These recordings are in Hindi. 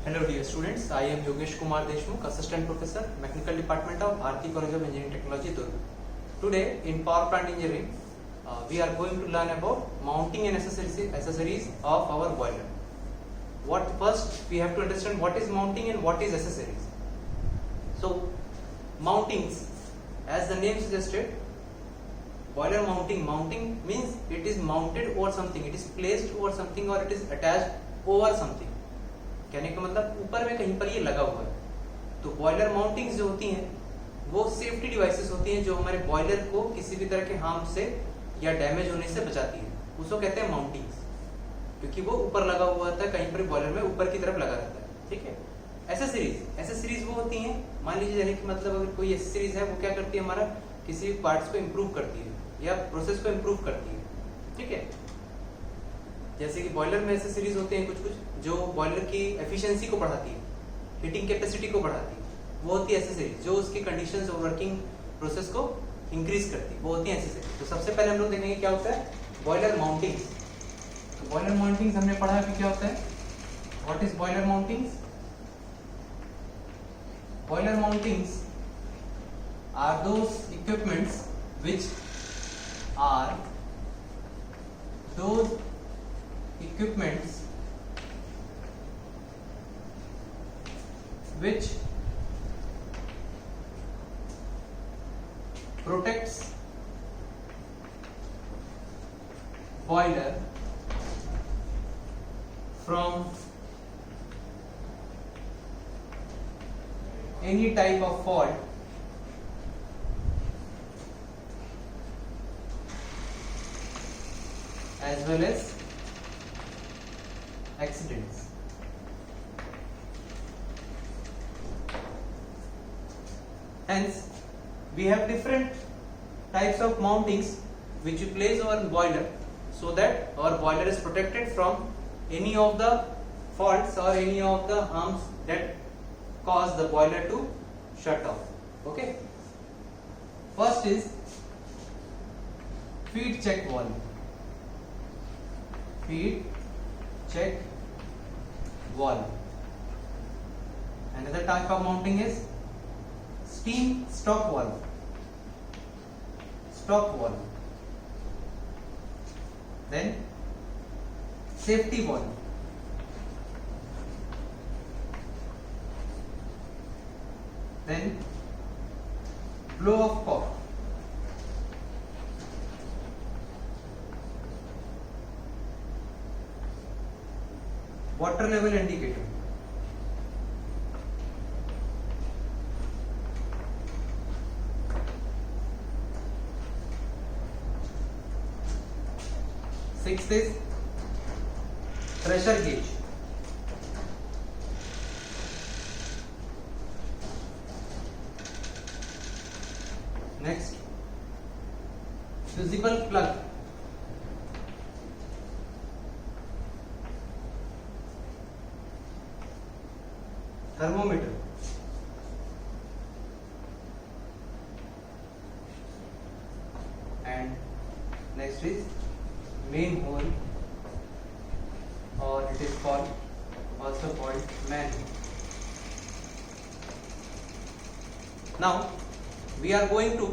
Hello dear students, I am Yogesh Kumar Deshmukh, Assistant Professor, Mechanical Department of Bharati College of Engineering Technology, Durg. Today in Power Plant Engineering, we are going to learn about mounting and accessories of our boiler. First we have to understand what is mounting and what is accessories. So mountings, as the name suggested, boiler mounting means it is mounted over something, it is placed over something or it is attached over something. कहने का मतलब ऊपर में कहीं पर ये लगा हुआ है. तो बॉयलर माउंटिंग्स जो होती हैं वो सेफ्टी डिवाइसेस होती हैं जो हमारे बॉयलर को किसी भी तरह के हार्म से या डैमेज होने से बचाती है. उसको कहते हैं माउंटिंग्स, क्योंकि वो ऊपर लगा हुआ होता है, कहीं पर बॉयलर में ऊपर की तरफ लगा रहता है. ठीक है. एसेसरीज वो होती हैं, मान लीजिए यानी कि मतलब अगर कोई एसेसरीज है वो क्या करती है, हमारा किसी भी पार्ट्स को इम्प्रूव करती है या प्रोसेस को इम्प्रूव करती है. ठीक है. जैसे कि बॉयलर में एसेसरीज होते हैं कुछ जो बॉयलर की एफिशिएंसी को बढ़ाती है, हीटिंग कैपेसिटी को बढ़ाती है, वो होती है एसेसरीज. जो उसकी कंडीशंस और वर्किंग प्रोसेस को इंक्रीज करती है, वो होती है एसेसरीज. तो सबसे पहले हम लोग देखेंगे क्या होता है बॉयलर माउंटिंग्स. तो बॉयलर माउंटिंग्स हमने पढ़ा कि क्या होता है. What is boiler mountings? Boiler mountings are those equipments which are those equipments which protects boiler from any type of fault as well as accidents. Hence, we have different types of mountings which you place on boiler so that our boiler is protected from any of the faults or any of the harms that cause the boiler to shut off. Okay. First is feed check valve. Feed check valve. Another type of mounting is steam stop valve. Stop valve. Then safety valve. Then blow off cock. Water level indicator. Sixth is pressure gauge. Next, fusible plug. Thermometer. And next is main hole, or it is also called manhole. Now we are going to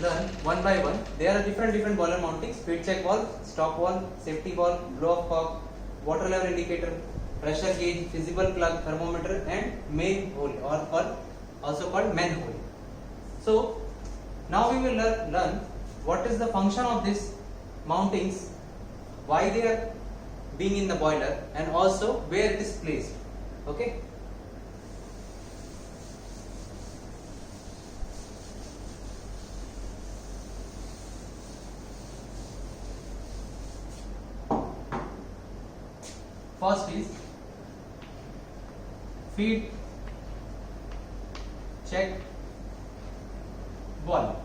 learn one by one. There are different boiler mountings: feed check valve, stop valve, safety valve, blow off cock, water level indicator, pressure gauge, fusible plug, thermometer, and main hole, or also called manhole. So now we will learn what is the function of these mountings, why they are being in the boiler, and also where it is placed. Okay. First is feed check valve.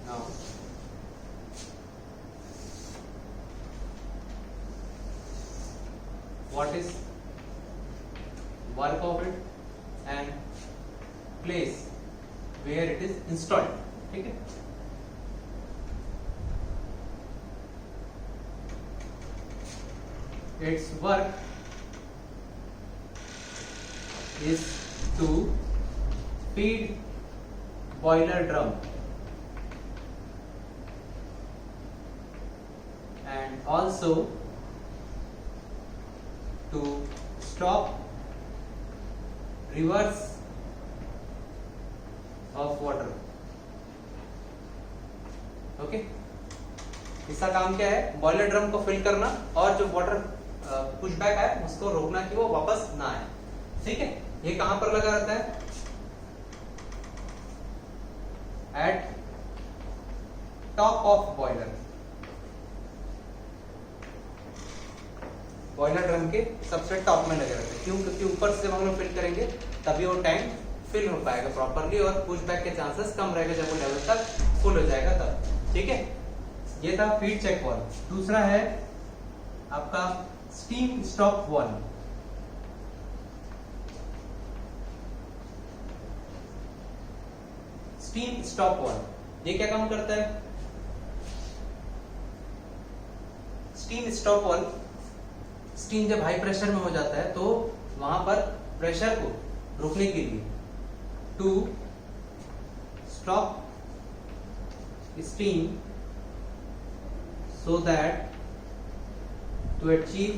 Now what is work of it and place where it is installed. ठीक है. its work is to feed boiler drum and also to stop reverse of water. Okay, इसका काम क्या है? बॉयलर ड्रम को फिल करना और जो वाटर पुशबैक है उसको रोकना कि वो वापस ना आए। ठीक है, ये कहां पर लगा रहता है? Eight top of boiler. Boiler drum के सबसे टॉप में लगे रहते हैं। क्यों? क्योंकि ऊपर से जब हम लोग फिल करेंगे तभी वो टैंक फिल हो पाएगा प्रॉपरली और पुशबैक के चांसेस कम रहेगा जब वो लेवल तक फुल हो जाएगा तब। ठीक है, ये था फीड चेक वाल्व। दूसरा है आपका steam stop valve. Steam stop valve ये क्या काम करता है? स्टीम स्टॉप वाल्व, स्टीम जब हाई प्रेशर में हो जाता है तो वहां पर प्रेशर को रोकने के लिए to stop steam so that to achieve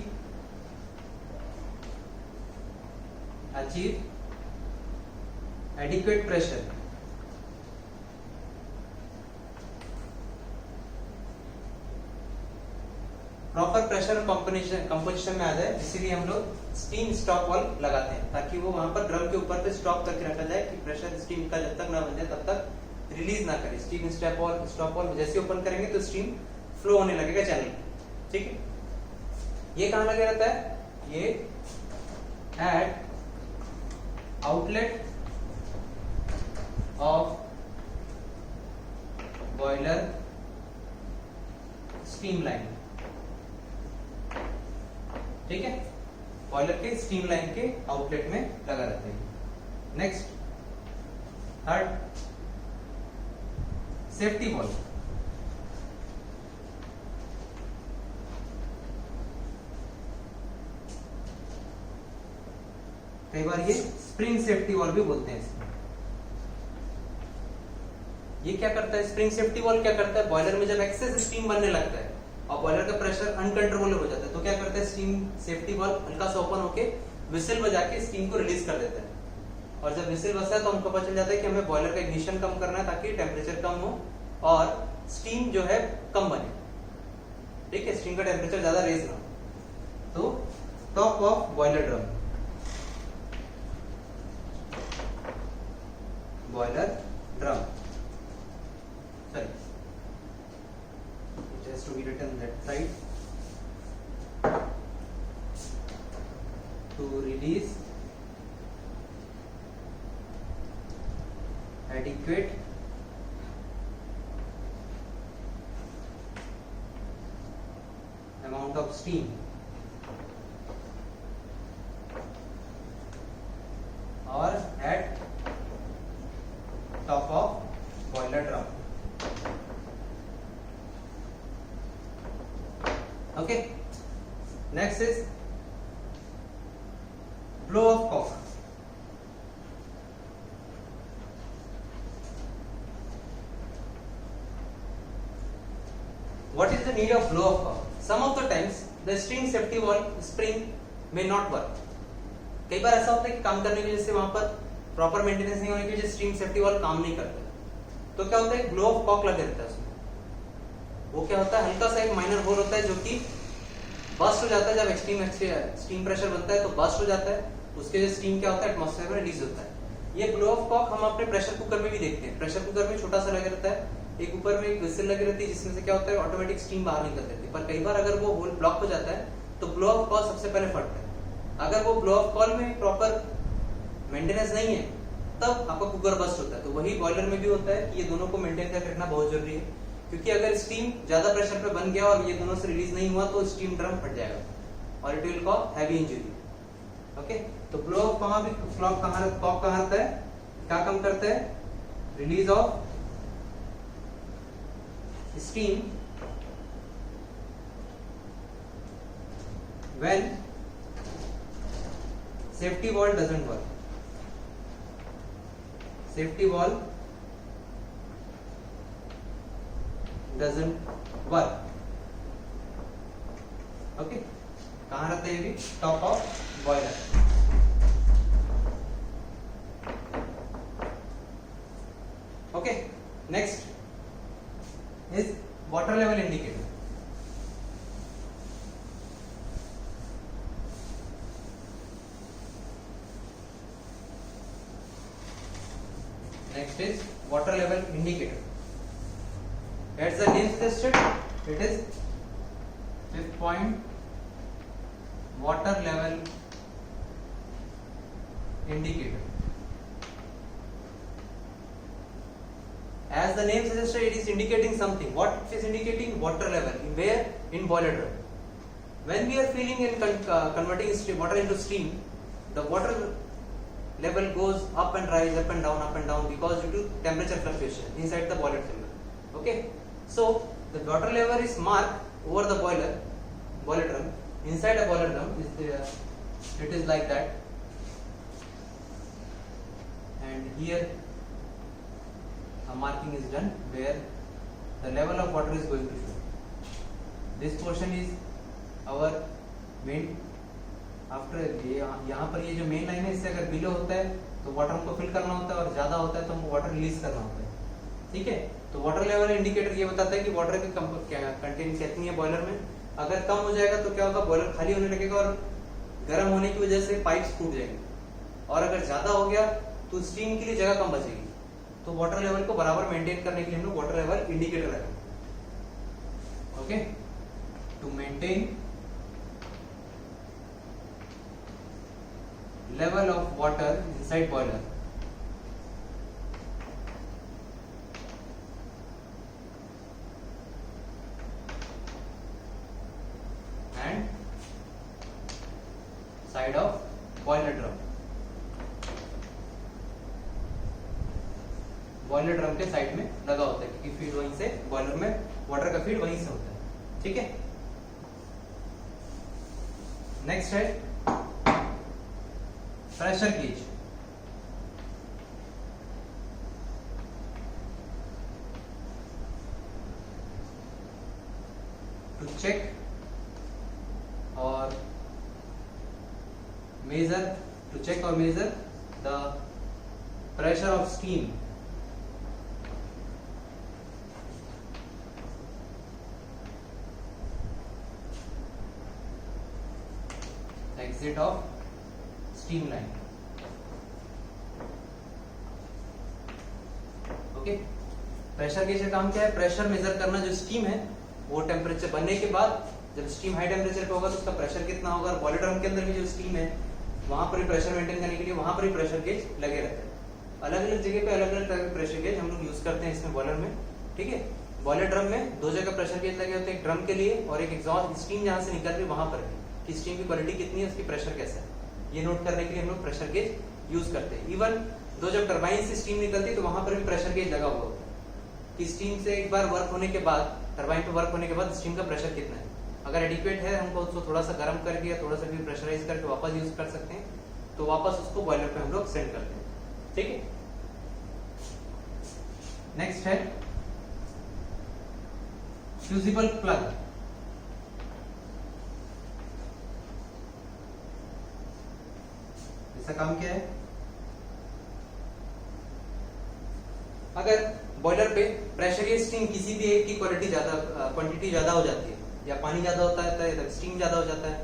adequate pressure proper pressure composition में आ जाए, इसीलिए हम लोग स्टीम स्टॉप वाल्व लगाते हैं ताकि वो वहां पर ड्रम के ऊपर पे स्टॉप करके रखा जाए कि प्रेशर स्टीम का जब तक ना बन जाए तब तक रिलीज ना करे। स्टीम स्टॉप वाल्व जैसे ओपन करेंगे तो स्टीम फ्लो होने लगेगा चैनल। ठीक है, ये कहां लगे रहता है? ये eight outlet of boiler steam line. ठीक है, बॉयलर के स्टीम लाइन के आउटलेट में लगा रहता है। Next, third, safety valve. कई बार ये स्प्रिंग सेफ्टी वाल्व भी बोलते हैं इसको। ये क्या करता है? स्प्रिंग सेफ्टी वाल्व क्या करता है? बॉयलर में जब एक्सेस स्टीम बनने लगता है और बॉयलर का प्रेशर अनकंट्रोलेबल हो जाता है तो क्या करता है? स्टीम सेफ्टी वाल्व हल्का सा ओपन होके विसल बजा के स्टीम को रिलीज कर देता है और जब विसल बजता है तो हमको पता चल जाता है कि हमें बॉयलर का इग्निशन कम करना है ताकि टेम्परेचर कम हो और स्टीम जो है कम बने। ठीक है, स्टीम का टेम्परेचर ज्यादा रेज ना हो। तो top of boiler drum, boiler drum, sorry, it has to be written that side, to release adequate amount of steam or at top of boiler drum. Okay, next is blow off cock. What is the need of blow off cock? Some of the times the string safety valve spring may not work. कई बार ऐसा होता है कि काम करने की वजह से वहां पर प्रॉपर मेंटेनेंस नहीं होने की वजह से स्टीम सेफ्टी वाल्व काम नहीं करता, तो क्या होता है? ब्लो ऑफ कॉक लगे रहता है उसमें। वो क्या होता है? हल्का सा एक माइनर होल होता है जो कि बस्ट हो जाता है। जब स्टीम प्रेशर बनता है तो बस्ट हो जाता है, उसके जो स्टीम क्या होता है? एटमॉस्फेयर में रिलीज होता है। ये ब्लो ऑफ कॉक हम अपने प्रेशर कुकर में भी देखते हैं। प्रेशर कुकर में छोटा सा लगे रहता है, एक ऊपर में एक विसल लगी रहती है जिसमें से क्या होता है? ऑटोमेटिक स्टीम बाहर निकल जाती है। पर कई बार अगर वो होल ब्लॉक हो जाता है तो ब्लो ऑफ कॉल सबसे पहले फटता है। अगर वो ब्लो ऑफ कॉल में प्रॉपर मेंटेनेंस नहीं है तब आपका कुकर बस्ट होता है। तो वही बॉयलर में भी होता है कि ये दोनों को मेंटेन करके रखना बहुत जरूरी है, क्योंकि अगर स्टीम ज्यादा प्रेशर पे बन गया और ये दोनों से रिलीज नहीं हुआ तो स्टीम ड्रम फट जाएगा और it will cause heavy injury. Okay, तो ब्लो ऑफ कॉक भी कॉक कहां रहता है? क्या काम करता है? Release of steam when safety valve doesn't work. Safety valve doesn't work. Okay, कहाँ रहता है ये भी? Top of boiler. Okay, next is water level indicator. Next is water level indicator. As the name suggested, it is fifth point, water level indicator. As the name suggested, it is indicating something. What it is indicating? Water level. Where? In boiler drum. When we are filling and converting water into steam, the water level goes up and rise, up and down because due to temperature fluctuation inside the boiler chamber. Okay, so the water level is marked over the boiler drum. Inside a boiler drum is there, it is like that, and here a marking is done where the level of water is going to show. This portion is our main. After यहाँ पर ये जो मेन लाइन है, इससे अगर बिलो होता है तो वाटर हमको फिल करना होता है, और ज्यादा होता है तो हमको वाटर रिलीज करना होता है. ठीक है, तो वाटर लेवल इंडिकेटर ये बताता है कि वाटर की कंटेंट कितनी है बॉयलर में. अगर कम हो जाएगा तो क्या होगा, बॉयलर खाली होने लगेगा और गर्म होने की वजह से पाइप्स फूट जाएंगे. और अगर ज्यादा हो गया तो स्टीम के लिए जगह कम बचेगी. तो वाटर लेवल को बराबर मेंटेन करने के लिए हम लोग वाटर लेवल इंडिकेटर रखेंगे. Okay, to maintain level of water inside boiler and side of boiler drum. Boiler drum के साइड में लगा होता है क्योंकि फीड वहीं से, बॉयलर में वाटर का फीड वहीं से होता है. ठीक है, नेक्स्ट है प्रेशर गेज. टू चेक और measure, to check or measure the pressure of steam exit of steam line. Okay, pressure gauge का काम क्या है? प्रेशर मेजर करना. जो स्टीम है वो टेम्परेचर बनने के बाद जब स्टीम हाई टेम्परेचर पे होगा तो उसका प्रेशर कितना होगा. और बॉयलर ड्रम के अंदर भी जो स्टीम है वहां पर भी प्रेशर मेंटेन करने के लिए वहां पर भी प्रेशर गेज लगे रहते हैं. अलग अलग जगह पे अलग अलग तरह के प्रेशर गेज हम लोग यूज करते हैं इसमें बॉयलर में. ठीक है, बॉयलर ड्रम में दो जगह प्रेशर गेज लगे होते हैं, एक ड्रम के लिए और एक एग्जॉस्ट स्टीम जहां से निकल रही है वहां पर कि स्टीम की क्वालिटी कितनी है, उसकी प्रेशर कैसा है, ये नोट करने के लिए हम लोग प्रेशर गेज यूज करते हैं. इवन दो जब टरबाइन से स्टीम निकलती है तो वहां पर भी प्रेशर गेज लगा हुआ होता है कि स्टीम से एक बार वर्क होने के बाद, टरबाइन पे वर्क होने के बाद स्टीम का प्रेशर कितना है. अगर एडिक्वेट है हमको उसको थोड़ा सा गर्म करके या थोड़ा सा भी प्रेशराइज करके वापस यूज कर सकते हैं, तो वापस उसको बॉयलर पे हम लोग सेंड करते हैं. ठीक है, नेक्स्ट है फ्यूजिबल प्लग. इसका काम क्या है? अगर बॉयलर पे प्रेशर या स्टीम किसी भी एक की क्वालिटी ज्यादा, क्वांटिटी ज्यादा हो जाती है या पानी ज्यादा होता है या स्टीम ज्यादा हो जाता है,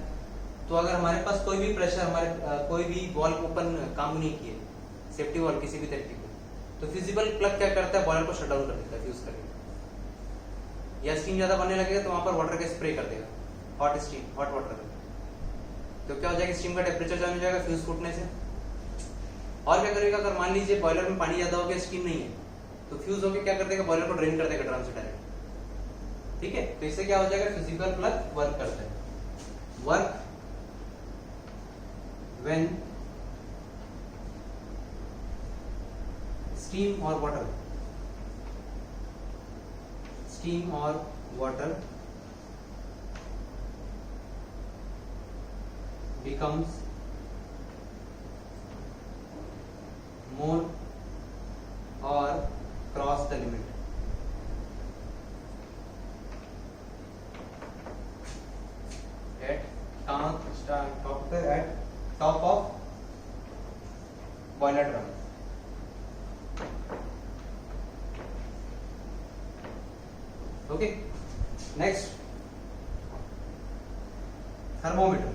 तो अगर हमारे पास कोई भी प्रेशर, हमारे कोई भी वॉल्व ओपन काम नहीं किए, सेफ्टी वॉल्व किसी भी तरीके को, तो फ्यूजिबल प्लग क्या करता है, बॉयलर को शट डाउन कर देता है फ्यूज करके. या स्टीम ज्यादा बनने लगेगा तो वहां पर वाटर का स्प्रे कर देगा, हॉट स्टीम, हॉट वाटर. तो क्या हो जाएगा, स्टीम का टेम्परेचर जाने जाएगा फ्यूज फूटने से. और क्या करेगा, अगर मान लीजिए बॉयलर में पानी ज्यादा हो गया, स्टीम नहीं है, तो फ्यूज होकर क्या कर देगा, बॉयलर को ड्रेन कर देगा ड्रम से डायरेक्ट. ठीक है, तो इससे क्या हो जाएगा, फ्यूजिबल प्लग वर्क करता है. वर्क व्हेन स्टीम और water becomes more or cross the limit. At top of boiler drum. Okay. Next, thermometer.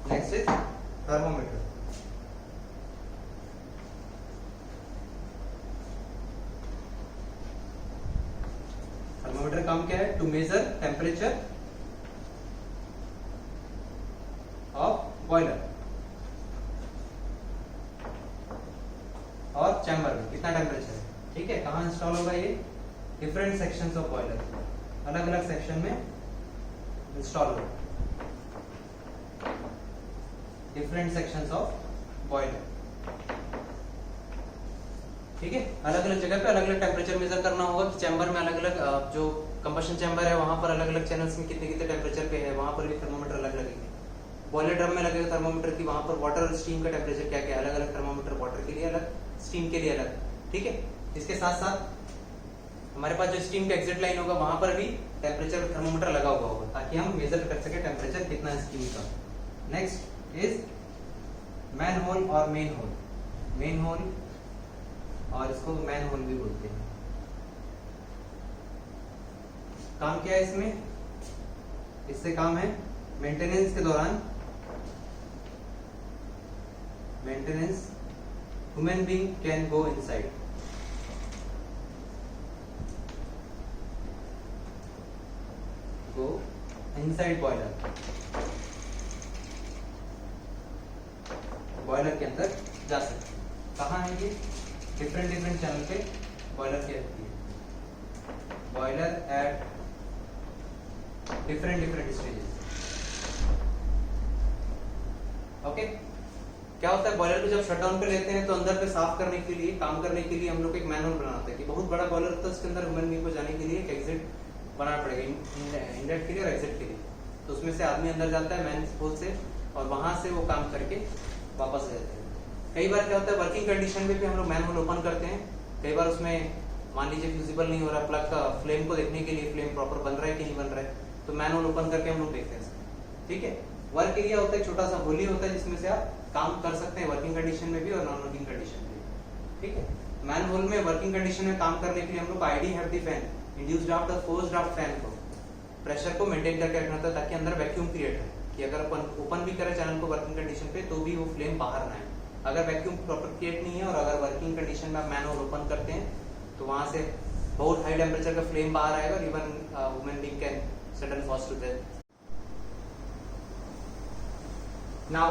Next is thermometer. Thermometer काम क्या है? To measure temperature of boiler और चैम्बर में कितना टेम्परेचर है, ठीक है। कहाँ इंस्टॉल होगा ये? डिफरेंट सेक्शंस ऑफ बॉयलर, अलग अलग सेक्शन में इंस्टॉल होगा। डिफरेंट सेक्शंस ऑफ बॉयलर, ठीक है। अलग अलग जगह पे अलग अलग टेम्परेचर मेजर करना होगा कि चैम्बर में अलग अलग जो कंबशन चैम्बर है वहां पर अलग अलग चैनल्स में कितने कितने टेम्परेचर पे है, वहां पर भी थर्मोमीटर अलग लगेंगे। बॉयलर ड्रम में लगेगा थर्मोमीटर की, वहां पर वाटर और स्टीम का टेम्परेचर क्या क्या, अलग अलग थर्मोमीटर, वाटर के लिए अलग, स्टीम के लिए अलग, ठीक है। इसके साथ साथ हमारे पास जो स्टीम का एग्जिट लाइन होगा वहां पर भी टेम्परेचर थर्मोमीटर लगा हुआ होगा ताकि हम मेजर कर सके टेम्परेचर कितना है स्टीम का। नेक्स्ट इज मैन होल और मेन होल। मेन होल और इसको मैन होल भी बोलते हैं। काम क्या है इसमें? इससे काम है मेंटेनेंस के दौरान, maintenance human being can go inside, go inside boiler, boiler के अंदर जा सकते। कहाँ है ये? डिफरेंट चैनल पे बॉयलर की रहती है। Boiler at different stages. Okay, क्या होता है बॉयलर को जब शटडाउन पे लेते हैं तो अंदर पे साफ करने के लिए, काम करने के लिए हम लोग एक मैनुअल बनाते हैं कि बहुत बड़ा बॉयलर होता है, उसके अंदर ह्यूमन बीइंग को जाने के लिए एक एग्जिट बनाना पड़ेगा, इनलेट के लिए और एग्जिट के लिए। तो उसमें से आदमी अंदर जाता है मैन होल से और वहां से वो काम करके वापस आ जाते हैं। कई बार क्या होता है वर्किंग कंडीशन में भी हम लोग मैन होल ओपन करते हैं। कई बार उसमें मान लीजिए फ्यूजिबल नहीं हो रहा, प्लग का फ्लेम को देखने के लिए, फ्लेम प्रॉपर बन रहा है कि नहीं बन रहा है, तो मैन होल ओपन करके हम लोग देखते हैं, ठीक है। वर्क एरिया होता है, छोटा सा होल ही होता है जिसमें से आप काम कर सकते हैं वर्किंग कंडीशन में भी और नॉन वर्किंग कंडीशन में भी, ठीक है। मैन होल में वर्किंग कंडीशन में काम करने के लिए हम लोग ID have the fan, induce draft और फोर्स ड्राफ्ट फैन को, प्रेशर को मेंटेन करके रखना होता है ताकि अंदर वैक्यूम क्रिएट हो कि अगर अपन ओपन भी करें चैनल को वर्किंग कंडीशन पे तो भी वो फ्लेम बाहर ना आए। अगर वैक्यूम प्रॉपर क्रिएट नहीं है और अगर वर्किंग कंडीशन में आप मैन होल ओपन करते हैं तो वहां से बहुत हाई टेम्परेचर का फ्लेम बाहर आएगा और even human being can sudden fall to death. Now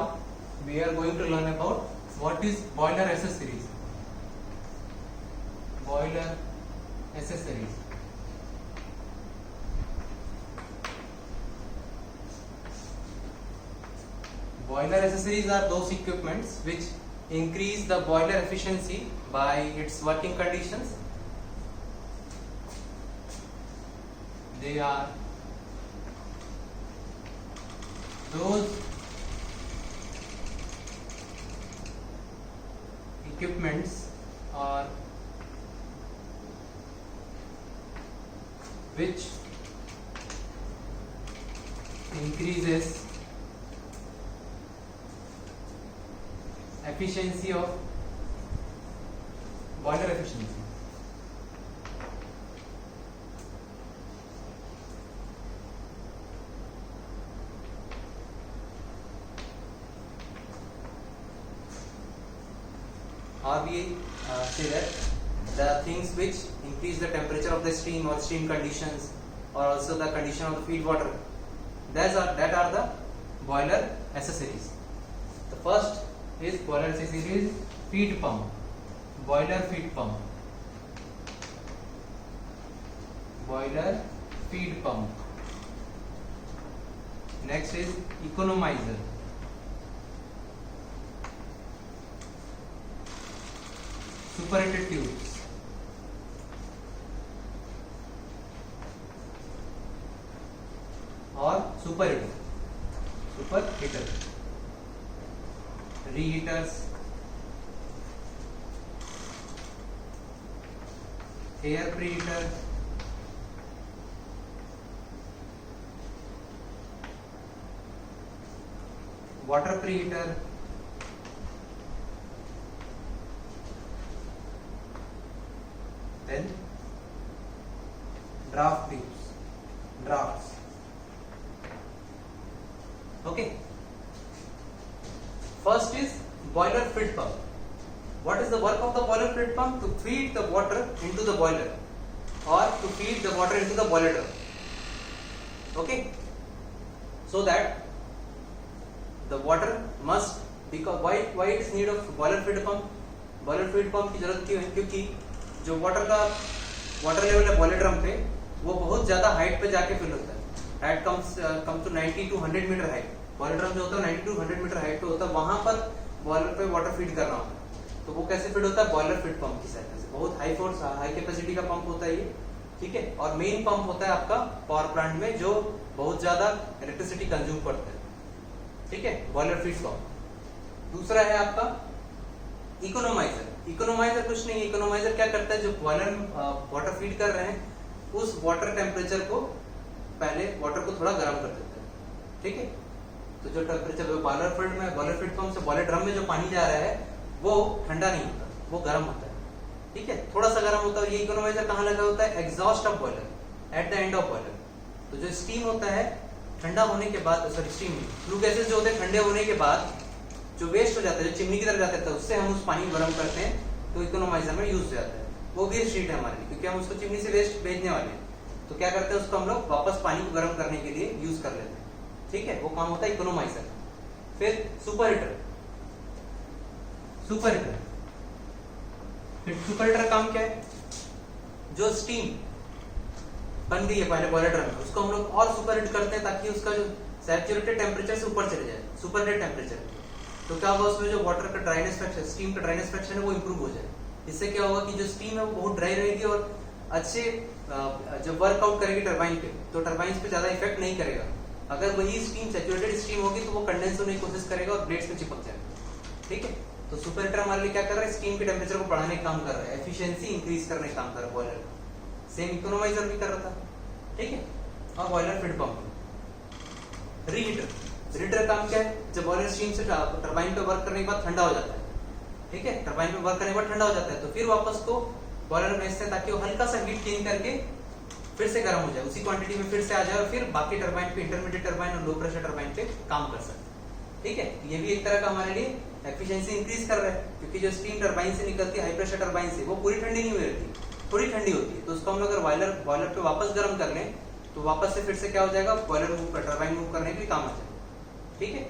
we are going to learn about what is boiler accessories. Boiler accessories. Boiler accessories are those equipments which increase the boiler efficiency by its working conditions. They are those equipments or which increases efficiency of boiler efficiency. Or we say that the things which increase the temperature of the stream or stream conditions or also the condition of the feed water, that are the boiler accessories. The first is boiler accessories feed pump, boiler feed pump, boiler feed pump. Next is economizer, superheated tubes, super heater, reheaters, air preheater, water preheater, then draft tubes, drafts. Okay, first is boiler feed pump. What is the work of the boiler feed pump? To feed the water into the boiler or to feed the water into the boiler drum. Okay, so that the water must, because why it is need of boiler feed pump? boiler feed pump की जरूरत क्यों है? क्योंकि जो वाटर लेवल है बॉयलर ड्रम पे वो बहुत ज्यादा हाइट पे जाके फिल होता है. हाइट कम to 90 to 100 metre height. Boiler drum जो होता है 90 to 100 मीटर हाइट पे होता है, वहां पर बॉयलर पे वाटर फीड करना होता है. तो वो कैसे फीड होता है? बॉयलर फीड पंप की सहायता से. बहुत हाई फोर्स हाई कैपेसिटी का पंप होता है ये, ठीक है. और मेन पंप होता है आपका पावर प्लांट में जो बहुत ज्यादा इलेक्ट्रिसिटी कंज्यूम करता है, ठीक है, बॉयलर फीड पंप. दूसरा है आपका इकोनोमाइजर. इकोनोमाइजर कुछ नहीं है. इकोनोमाइजर क्या करता है? जो बॉयलर वाटर फीड कर रहे हैं उस वाटर टेम्परेचर को पहले वाटर को थोड़ा गर्म कर देता है, ठीक है. तो जो टेम्परेचर बॉयलर फीड पंप से बॉयलर ड्रम में जो पानी जा रहा है वो ठंडा नहीं होता, वो गर्म होता है, ठीक है, थोड़ा सा गर्म होता है. ये इकोनोमाइजर कहाँ लगा होता है? Exhaust of boiler, at the end of boiler. तो जो स्टीम होता है ठंडा होने के बाद, सॉरी स्टीम फ्लू गैसेस जो होते हैं ठंडे होने के बाद जो वेस्ट हो जाता है, जो चिमनी की तरफ जाता है, उससे हम उस पानी को गर्म करते हैं, तो इकोनोमाइजर में यूज हो जाता है. वो भी शीट है हमारे लिए, क्योंकि हम उसको चिमनी से वेस्ट भेजने वाले हैं. तो क्या करते हैं? उसको हम लोग वापस पानी को गर्म करने के लिए यूज कर लेते हैं, ठीक है. वो काम होता है इकोनोमाइजर. फिर सुपर हीटर. सुपर हीटर काम क्या है? जो स्टीम बन गई है पहले बॉयलर ड्रम में, उसको हम लोग और सुपर हीट करते हैं ताकि उसका जो सैचुरेटेड टेम्परेचर से ऊपर चले जाए, सुपर हीट टेम्परेचर. तो क्या होगा? उसमें जो वाटर का ड्राइनेस फ्रैक्शन, स्टीम का ड्राइनेस फ्रैक्शन है वो इंप्रूव हो जाए. इससे क्या होगा कि जो स्टीम है वो बहुत ड्राई रहेगी और अच्छे जब वर्कआउट करेगी टरबाइन पे, तो टरबाइन पे ज्यादा इफेक्ट नहीं करेगा. अगर वही स्टीम सैचुरेटेड स्टीम होगी तो वो कंडेंस होने की कोशिश करेगा और ब्लेड्स में चिपक जाएगा, ठीक है. तो सुपर हीटर हमारे लिए क्या कर रहा है? स्टीम के टेम्परेचर को बढ़ाने का काम कर रहा है, एफिशिएंसी इंक्रीज करने का काम कर रहा है बॉयलर. सेम इकोनोमाइजर भी कर रहा था, ठीक है. और बॉयलर फीड पंप. रीहीटर काम क्या है? जब बॉयलर स्टीम से टरबाइन पे वर्क करने के बाद ठंडा हो जाता है, ठीक है, टरबाइन पे वर्क करने के बाद ठंडा हो जाता है, तो फिर वापस को बॉयलर में भेजते हैं ताकि वो हल्का सा हीट चेंज करके फिर से गर्म हो जाए, उसी क्वांटिटी में फिर से आ जाए और फिर बाकी टरबाइन पे, इंटरमीडिएट टरबाइन और लो प्रेशर टरबाइन पे काम कर सकते हैं, ठीक है. ये भी एक तरह का हमारे लिए एफिशिएंसी इंक्रीज कर रहा है, क्योंकि जो स्टीम टरबाइन से निकलती है हाई प्रेशर टरबाइन से, वो पूरी ठंडी नहीं हुई रहती, थोड़ी ठंडी होती है. तो उसको हम लोग अगर बॉयलर पे वापस गर्म कर लें तो वापस से फिर से क्या हो जाएगा? बॉयलर टरबाइन मूव करने के लिए काम आ जाएगा, ठीक है.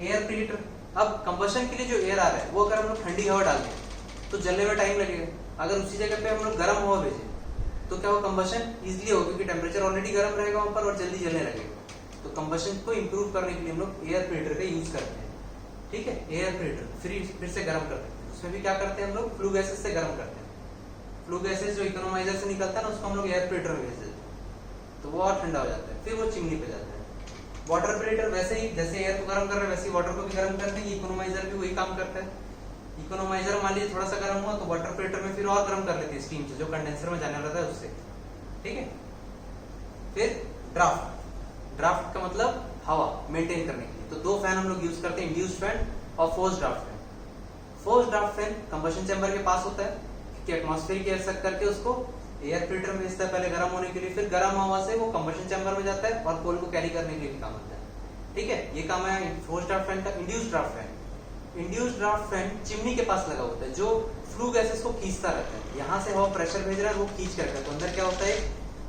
Air preheater. अब कंबशन के लिए जो एयर आ रहा है वो अगर हम लोग ठंडी हवा डाल दें तो जलने में टाइम लगेगा. अगर उसी जगह पे हम लोग गर्म हवा भेजें तो क्या होगा? कंबशन इजीली होगा, क्योंकि टेम्परेचर ऑलरेडी गर्म रहेगा वहां पर और जल्दी जलने लगेगा. तो कंबशन को इंप्रूव करने के लिए हम लोग एयर प्रीहीटर का यूज करते हैं, ठीक है. एयर प्रीहीटर फिर से गर्म करते हैं. उसमें भी क्या करते हैं हम लोग? फ्लू गैसेस से गर्म करते हैं. फ्लू गैसेस जो इकोनोमाइजर से निकलता है ना, उसको हम लोग एयर प्रीहीटर में भेज देते हैं, तो वो और ठंडा हो जाता है, फिर वो चिमनी पे जाता है. वाटर प्रीहीटर वैसे ही, जैसे एयर को गर्म कर रहे हैं वैसे ही वाटर को भी गर्म करते हैं. इकोनोमाइजर भी वही काम करता है. इकोनोमाइजर मान लीजिए थोड़ा सा गर्म हुआ तो वाटर प्रीहीटर में फिर और गर्म कर लेती है स्टीम से, जो कंडेंसर में जाने वाला है उससे, ठीक है. फिर ड्राफ्ट का मतलब हवा मेंटेन करने के लिए. तो दो फैन हम लोग यूज करते हैं, इंड्यूस्ड फैन और forced draft fan. Forced draft fan combustion chamber के पास होता है, क्योंकि एटमॉस्फेरिक एयर सक करके उसको एयर फिल्टर में भेजता है पहले गर्म होने के लिए, फिर गर्म हवा से वो कंबशन चैम्बर में जाता है और कोल को कैरी करने के लिए काम आता है, ठीक है. ये काम है फोर्स्ड ड्राफ्ट फैन का. Induced draft fan. Induced draft fan chimney के पास लगा होता है, जो फ्लू गैसेस को खींचता रहता है. यहाँ से हवा प्रेशर भेज रहा है, वो खींच के रखता है. तो अंदर क्या होता है?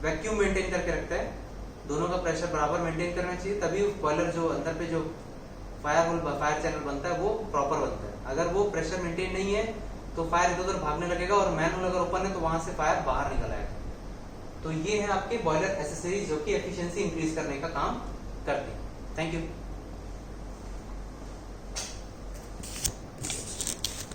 वैक्यूम मेंटेन करके रखता है. दोनों का प्रेशर बराबर मेंटेन करना चाहिए, तभी बॉयलर जो अंदर पे जो फायर चैनल बनता है वो प्रॉपर बनता है. अगर वो प्रेशर मेंटेन नहीं है तो फायर इधर उधर भागने लगेगा और मैनहोल अगर ओपन है तो वहां से फायर बाहर निकल आएगा. तो ये है आपके बॉयलर एसेसरीज जो कि एफिशिएंसी इंक्रीज करने का काम करते हैं. Thank you.